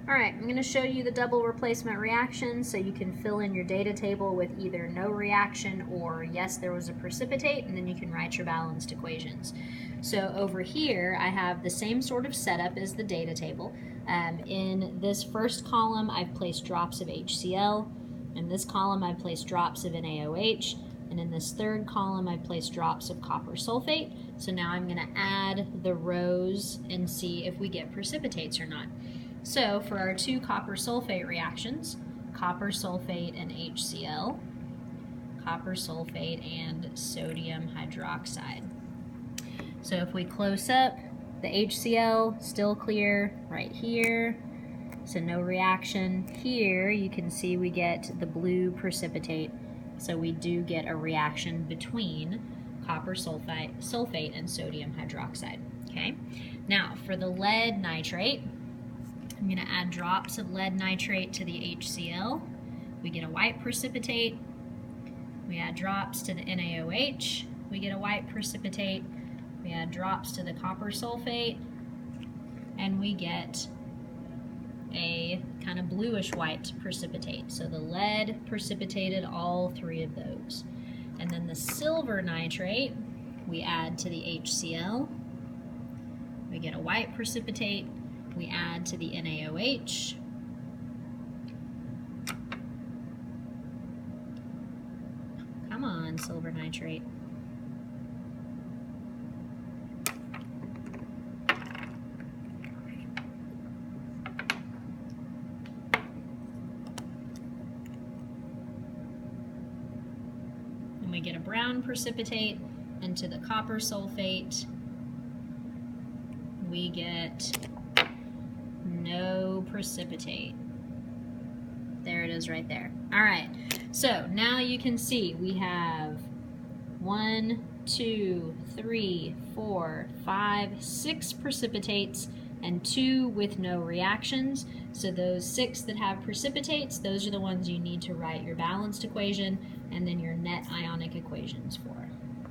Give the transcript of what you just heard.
All right, I'm going to show you the double replacement reaction so you can fill in your data table with either no reaction or yes, there was a precipitate, and then you can write your balanced equations. So over here, I have the same sort of setup as the data table. In this first column, I've placed drops of HCl. In this column, I've placed drops of NaOH. And in this third column, I placed drops of copper sulfate. So now I'm going to add the rows and see if we get precipitates or not. So for our two copper sulfate reactions, copper sulfate and HCl, copper sulfate and sodium hydroxide. So if we close up, the HCl still clear right here, so no reaction. Here you can see we get the blue precipitate, so we do get a reaction between copper sulfate and sodium hydroxide. Okay. Now for the lead nitrate, I'm going to add drops of lead nitrate to the HCl. We get a white precipitate. We add drops to the NaOH. We get a white precipitate. We add drops to the copper sulfate, and we get a kind of bluish white precipitate. So the lead precipitated all three of those. And then the silver nitrate, we add to the HCl. We get a white precipitate. We add to the NaOH. Come on, silver nitrate. And we get a brown precipitate, and to the copper sulfate, we get no precipitate. There it is right there. All right, so now you can see we have 1, 2, 3, 4, 5, 6 precipitates and 2 with no reactions. So those 6 that have precipitates, those are the ones you need to write your balanced equation and then your net ionic equations for.